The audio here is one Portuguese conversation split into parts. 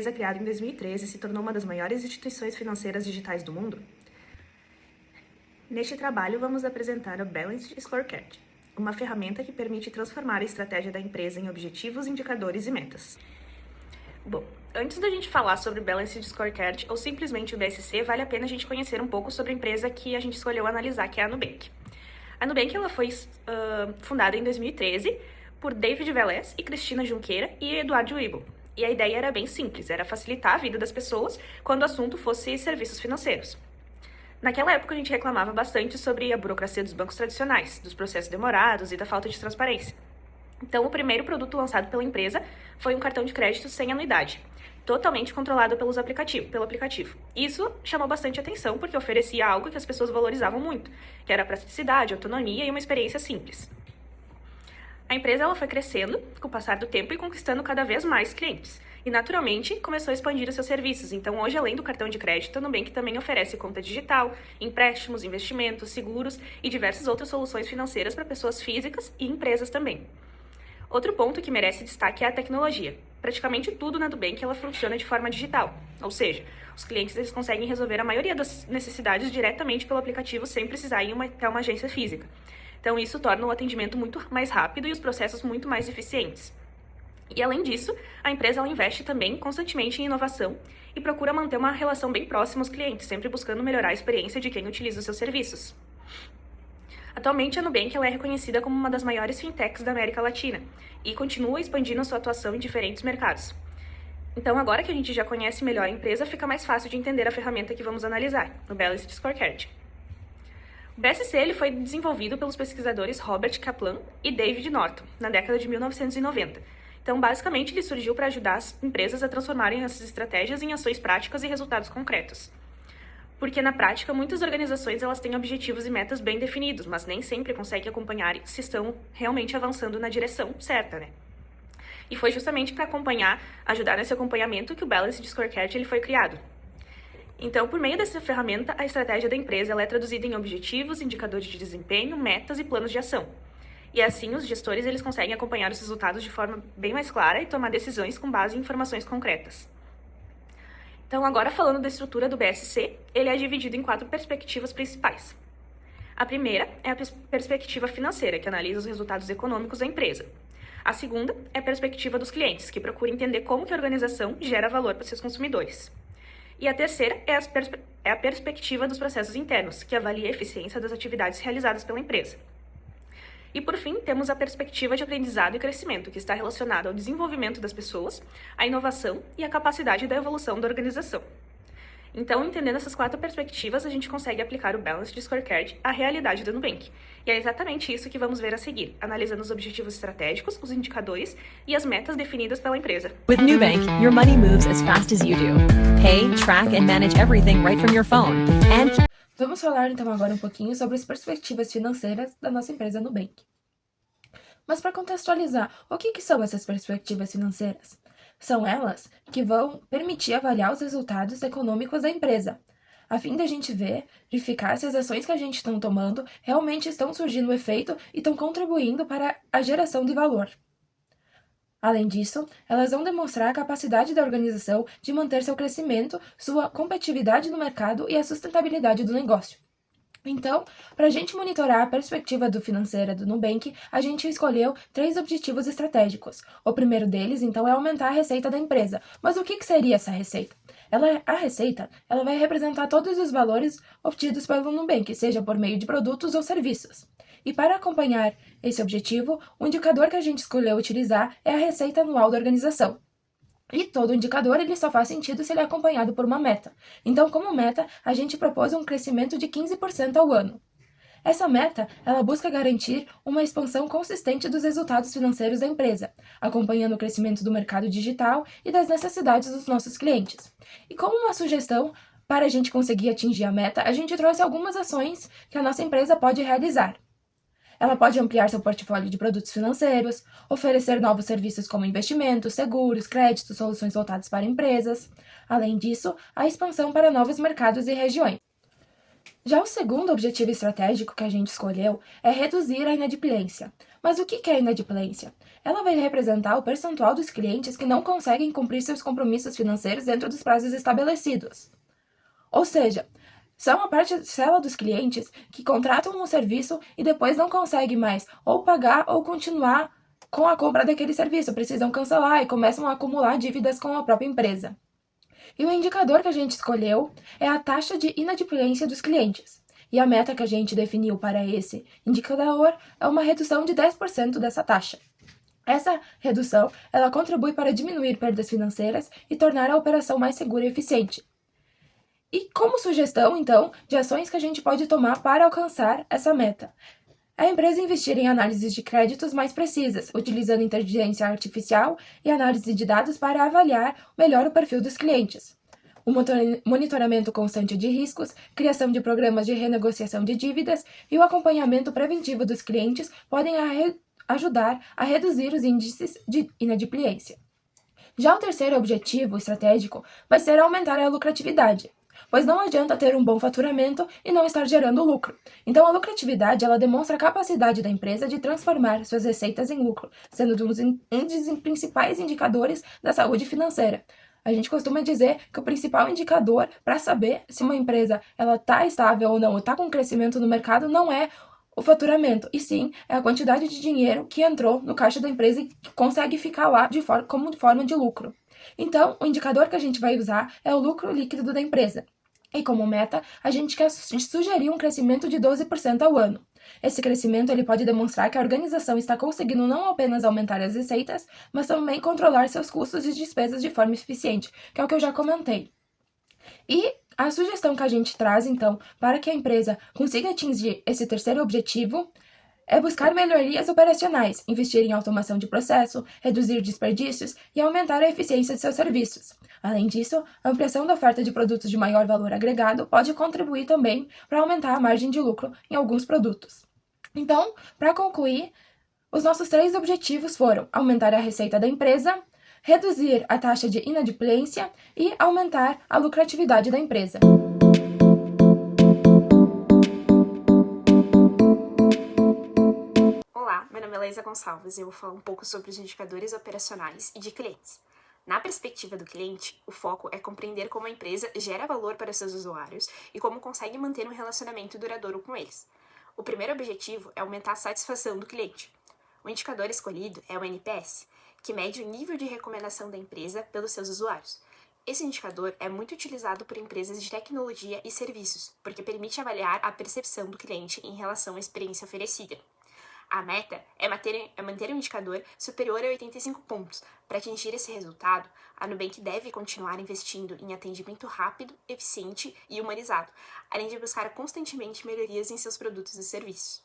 empresa criada em 2013 se tornou uma das maiores instituições financeiras digitais do mundo? Neste trabalho, vamos apresentar o Balanced Scorecard, uma ferramenta que permite transformar a estratégia da empresa em objetivos, indicadores e metas. Bom, antes da gente falar sobre o Balanced Scorecard ou simplesmente o BSC, vale a pena a gente conhecer um pouco sobre a empresa que a gente escolheu analisar, que é a Nubank. A Nubank ela foi fundada em 2013 por David Velez e Cristina Junqueira e Eduardo Wibo. E a ideia era bem simples, era facilitar a vida das pessoas quando o assunto fosse serviços financeiros. Naquela época a gente reclamava bastante sobre a burocracia dos bancos tradicionais, dos processos demorados e da falta de transparência. Então o primeiro produto lançado pela empresa foi um cartão de crédito sem anuidade, totalmente controlado pelo aplicativo. Isso chamou bastante atenção porque oferecia algo que as pessoas valorizavam muito, que era a praticidade, autonomia e uma experiência simples. A empresa ela foi crescendo com o passar do tempo e conquistando cada vez mais clientes. E, naturalmente, começou a expandir os seus serviços. Então, hoje, além do cartão de crédito, a Nubank também oferece conta digital, empréstimos, investimentos, seguros e diversas outras soluções financeiras para pessoas físicas e empresas também. Outro ponto que merece destaque é a tecnologia. Praticamente tudo na Nubank ela funciona de forma digital. Ou seja, os clientes eles conseguem resolver a maioria das necessidades diretamente pelo aplicativo sem precisar ir até uma agência física. Então, isso torna o atendimento muito mais rápido e os processos muito mais eficientes. E, além disso, a empresa ela investe também constantemente em inovação e procura manter uma relação bem próxima aos clientes, sempre buscando melhorar a experiência de quem utiliza os seus serviços. Atualmente, a Nubank ela é reconhecida como uma das maiores fintechs da América Latina e continua expandindo sua atuação em diferentes mercados. Então, agora que a gente já conhece melhor a empresa, fica mais fácil de entender a ferramenta que vamos analisar, o Balanced Scorecard. O BSC ele foi desenvolvido pelos pesquisadores Robert Kaplan e David Norton, na década de 1990. Então, basicamente, ele surgiu para ajudar as empresas a transformarem essas estratégias em ações práticas e resultados concretos. Porque, na prática, muitas organizações elas têm objetivos e metas bem definidos, mas nem sempre conseguem acompanhar se estão realmente avançando na direção certa, né? E foi justamente para ajudar nesse acompanhamento que o Balanced Scorecard ele foi criado. Então, por meio dessa ferramenta, a estratégia da empresa ela é traduzida em objetivos, indicadores de desempenho, metas e planos de ação. E assim, os gestores eles conseguem acompanhar os resultados de forma bem mais clara e tomar decisões com base em informações concretas. Então, agora falando da estrutura do BSC, ele é dividido em 4 perspectivas principais. A primeira é a perspectiva financeira, que analisa os resultados econômicos da empresa. A segunda é a perspectiva dos clientes, que procura entender como que a organização gera valor para seus consumidores. E a terceira é a perspectiva dos processos internos, que avalia a eficiência das atividades realizadas pela empresa. E, por fim, temos a perspectiva de aprendizado e crescimento, que está relacionada ao desenvolvimento das pessoas, à inovação e à capacidade da evolução da organização. Então, entendendo essas 4 perspectivas, a gente consegue aplicar o Balanced Scorecard à realidade da Nubank. E é exatamente isso que vamos ver a seguir, analisando os objetivos estratégicos, os indicadores e as metas definidas pela empresa. With Nubank, your money moves as fast as you do. Pay, track and manage everything right from your phone. Vamos falar então agora um pouquinho sobre as perspectivas financeiras da nossa empresa Nubank. Mas para contextualizar, o que são essas perspectivas financeiras? São elas que vão permitir avaliar os resultados econômicos da empresa, a fim de a gente verificar se as ações que a gente está tomando realmente estão surgindo efeito e estão contribuindo para a geração de valor. Além disso, elas vão demonstrar a capacidade da organização de manter seu crescimento, sua competitividade no mercado e a sustentabilidade do negócio. Então, para a gente monitorar a perspectiva financeira do Nubank, a gente escolheu 3 objetivos estratégicos. O primeiro deles, então, é aumentar a receita da empresa. Mas o que seria essa receita? A receita ela vai representar todos os valores obtidos pelo Nubank, seja por meio de produtos ou serviços. E para acompanhar esse objetivo, o indicador que a gente escolheu utilizar é a receita anual da organização. E todo indicador ele só faz sentido se ele é acompanhado por uma meta. Então, como meta, a gente propôs um crescimento de 15% ao ano. Essa meta, ela busca garantir uma expansão consistente dos resultados financeiros da empresa, acompanhando o crescimento do mercado digital e das necessidades dos nossos clientes. E como uma sugestão para a gente conseguir atingir a meta, a gente trouxe algumas ações que a nossa empresa pode realizar. Ela pode ampliar seu portfólio de produtos financeiros, oferecer novos serviços como investimentos, seguros, créditos, soluções voltadas para empresas. Além disso, a expansão para novos mercados e regiões. Já o segundo objetivo estratégico que a gente escolheu é reduzir a inadimplência. Mas o que é inadimplência? Ela vai representar o percentual dos clientes que não conseguem cumprir seus compromissos financeiros dentro dos prazos estabelecidos. Ou seja, são a parcela dos clientes que contratam um serviço e depois não conseguem mais ou pagar ou continuar com a compra daquele serviço, precisam cancelar e começam a acumular dívidas com a própria empresa. E o indicador que a gente escolheu é a taxa de inadimplência dos clientes. E a meta que a gente definiu para esse indicador é uma redução de 10% dessa taxa. Essa redução, ela contribui para diminuir perdas financeiras e tornar a operação mais segura e eficiente. E como sugestão, então, de ações que a gente pode tomar para alcançar essa meta, a empresa investir em análises de créditos mais precisas, utilizando inteligência artificial e análise de dados para avaliar melhor o perfil dos clientes. O monitoramento constante de riscos, criação de programas de renegociação de dívidas e o acompanhamento preventivo dos clientes podem ajudar a reduzir os índices de inadimplência. Já o terceiro objetivo estratégico vai ser aumentar a lucratividade, pois não adianta ter um bom faturamento e não estar gerando lucro. Então, a lucratividade ela demonstra a capacidade da empresa de transformar suas receitas em lucro, sendo um dos principais indicadores da saúde financeira. A gente costuma dizer que o principal indicador para saber se uma empresa está estável ou não, ou está com crescimento no mercado, não é o faturamento, e sim é a quantidade de dinheiro que entrou no caixa da empresa e que consegue ficar lá como forma de lucro. Então, o indicador que a gente vai usar é o lucro líquido da empresa. E como meta, a gente quer sugerir um crescimento de 12% ao ano. Esse crescimento ele pode demonstrar que a organização está conseguindo não apenas aumentar as receitas, mas também controlar seus custos e despesas de forma eficiente, que é o que eu já comentei. E a sugestão que a gente traz, então, para que a empresa consiga atingir esse terceiro objetivo é buscar melhorias operacionais, investir em automação de processo, reduzir desperdícios e aumentar a eficiência de seus serviços. Além disso, a ampliação da oferta de produtos de maior valor agregado pode contribuir também para aumentar a margem de lucro em alguns produtos. Então, para concluir, os nossos 3 objetivos foram aumentar a receita da empresa, reduzir a taxa de inadimplência e aumentar a lucratividade da empresa. Olá, meu nome é Laísa Gonçalves e eu vou falar um pouco sobre os indicadores operacionais e de clientes. Na perspectiva do cliente, o foco é compreender como a empresa gera valor para seus usuários e como consegue manter um relacionamento duradouro com eles. O primeiro objetivo é aumentar a satisfação do cliente. O indicador escolhido é o NPS, que mede o nível de recomendação da empresa pelos seus usuários. Esse indicador é muito utilizado por empresas de tecnologia e serviços, porque permite avaliar a percepção do cliente em relação à experiência oferecida. A meta é manter um indicador superior a 85 pontos. Para atingir esse resultado, a Nubank deve continuar investindo em atendimento rápido, eficiente e humanizado, além de buscar constantemente melhorias em seus produtos e serviços.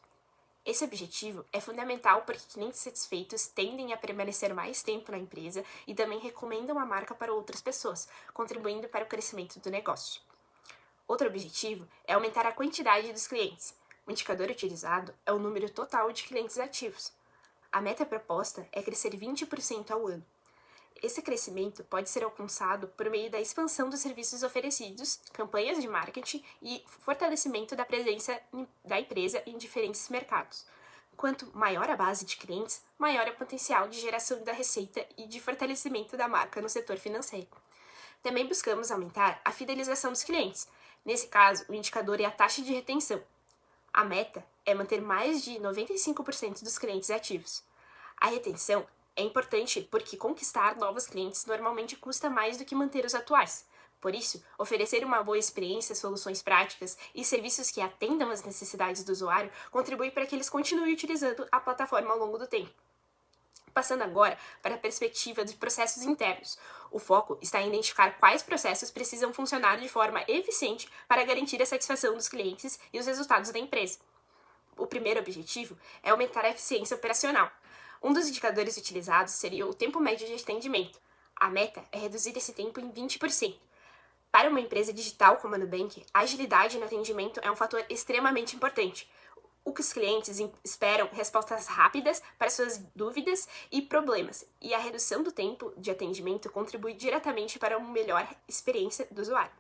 Esse objetivo é fundamental porque clientes satisfeitos tendem a permanecer mais tempo na empresa e também recomendam a marca para outras pessoas, contribuindo para o crescimento do negócio. Outro objetivo é aumentar a quantidade dos clientes. O indicador utilizado é o número total de clientes ativos. A meta proposta é crescer 20% ao ano. Esse crescimento pode ser alcançado por meio da expansão dos serviços oferecidos, campanhas de marketing e fortalecimento da presença da empresa em diferentes mercados. Quanto maior a base de clientes, maior é o potencial de geração da receita e de fortalecimento da marca no setor financeiro. Também buscamos aumentar a fidelização dos clientes. Nesse caso, o indicador é a taxa de retenção. A meta é manter mais de 95% dos clientes ativos. A retenção é importante porque conquistar novos clientes normalmente custa mais do que manter os atuais. Por isso, oferecer uma boa experiência, soluções práticas e serviços que atendam às necessidades do usuário contribui para que eles continuem utilizando a plataforma ao longo do tempo. Passando agora para a perspectiva dos processos internos. O foco está em identificar quais processos precisam funcionar de forma eficiente para garantir a satisfação dos clientes e os resultados da empresa. O primeiro objetivo é aumentar a eficiência operacional. Um dos indicadores utilizados seria o tempo médio de atendimento. A meta é reduzir esse tempo em 20%. Para uma empresa digital como a Nubank, a agilidade no atendimento é um fator extremamente importante. Os clientes esperam respostas rápidas para suas dúvidas e problemas, e a redução do tempo de atendimento contribui diretamente para uma melhor experiência do usuário.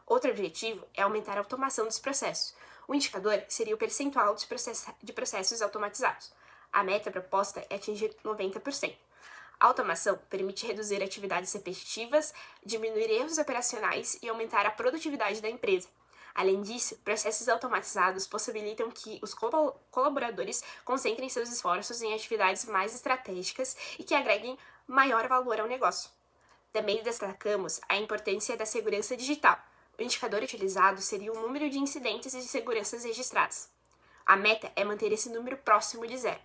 Outro objetivo é aumentar a automação dos processos. O indicador seria o percentual de processos automatizados. A meta proposta é atingir 90%. A automação permite reduzir atividades repetitivas, diminuir erros operacionais e aumentar a produtividade da empresa. Além disso, processos automatizados possibilitam que os colaboradores concentrem seus esforços em atividades mais estratégicas e que agreguem maior valor ao negócio. Também destacamos a importância da segurança digital. O indicador utilizado seria o número de incidentes de segurança registrados. A meta é manter esse número próximo de zero.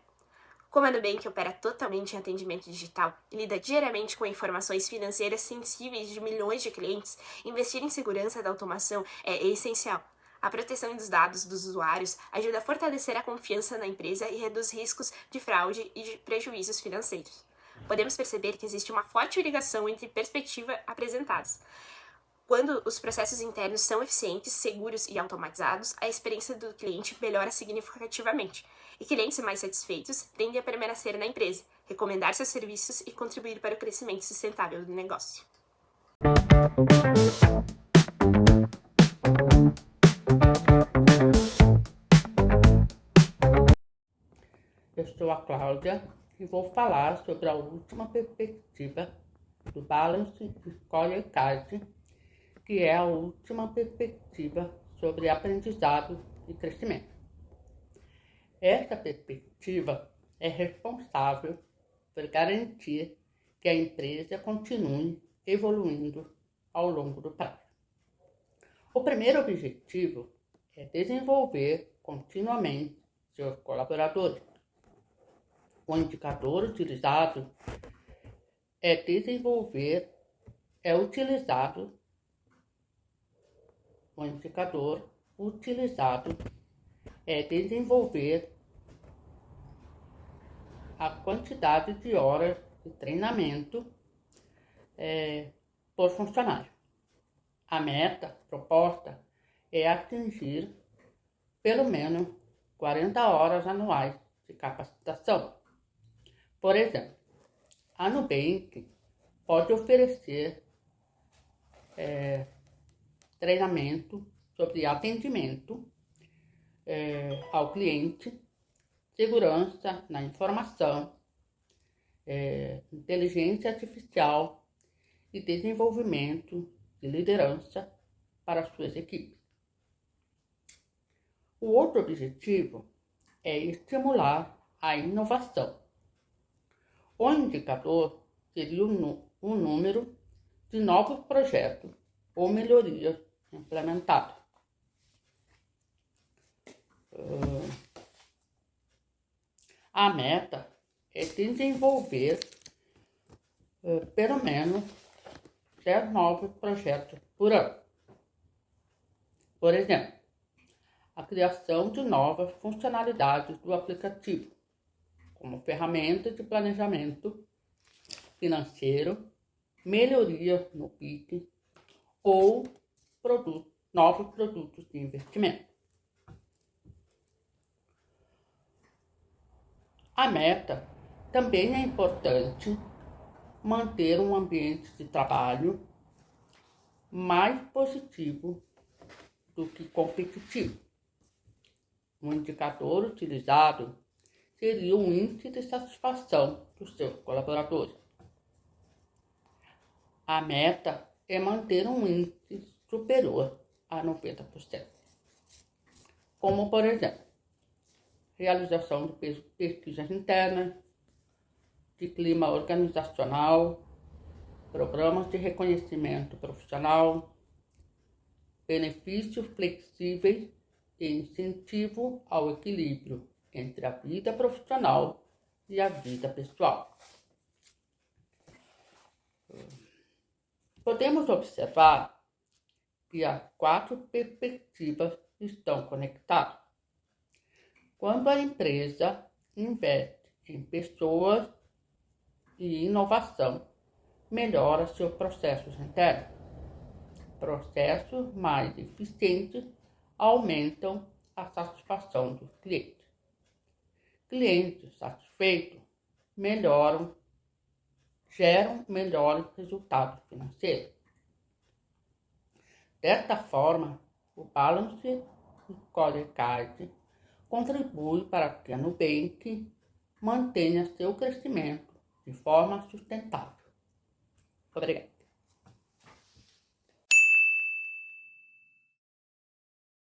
Como a Nubank opera totalmente em atendimento digital e lida diariamente com informações financeiras sensíveis de milhões de clientes, investir em segurança da automação é essencial. A proteção dos dados dos usuários ajuda a fortalecer a confiança na empresa e reduz riscos de fraude e de prejuízos financeiros. Podemos perceber que existe uma forte ligação entre perspectivas apresentadas. Quando os processos internos são eficientes, seguros e automatizados, a experiência do cliente melhora significativamente. E clientes mais satisfeitos tendem a permanecer na empresa, recomendar seus serviços e contribuir para o crescimento sustentável do negócio. Eu sou a Cláudia e vou falar sobre a última perspectiva do Balance Scorecard, que é a última perspectiva sobre aprendizado e crescimento. Essa perspectiva é responsável por garantir que a empresa continue evoluindo ao longo do prazo. O primeiro objetivo é desenvolver continuamente seus colaboradores. O indicador utilizado é desenvolver a quantidade de horas de treinamento por funcionário. A meta proposta é atingir pelo menos 40 horas anuais de capacitação. Por exemplo, a Nubank pode oferecer treinamento sobre atendimento ao cliente, segurança na informação, inteligência artificial e desenvolvimento de liderança para suas equipes. O outro objetivo é estimular a inovação. O indicador seria o número de novos projetos ou melhorias implementados. A meta é desenvolver pelo menos 10 novos projetos por ano. Por exemplo, a criação de novas funcionalidades do aplicativo, como ferramenta de planejamento financeiro, melhoria no PIC ou novos produtos de investimento. A meta também é importante manter um ambiente de trabalho mais positivo do que competitivo. Um indicador utilizado seria o índice de satisfação dos seus colaboradores. A meta é manter um índice superior a 90%. Como, por exemplo, realização de pesquisas internas, de clima organizacional, programas de reconhecimento profissional, benefícios flexíveis e incentivo ao equilíbrio entre a vida profissional e a vida pessoal. Podemos observar que as 4 perspectivas estão conectadas. Quando a empresa investe em pessoas e inovação, melhora seus processos internos. Processos mais eficientes aumentam a satisfação dos clientes. Clientes satisfeitos geram melhores resultados financeiros. Desta forma, o Balance Scorecard contribui para que a Nubank mantenha seu crescimento de forma sustentável. Obrigada.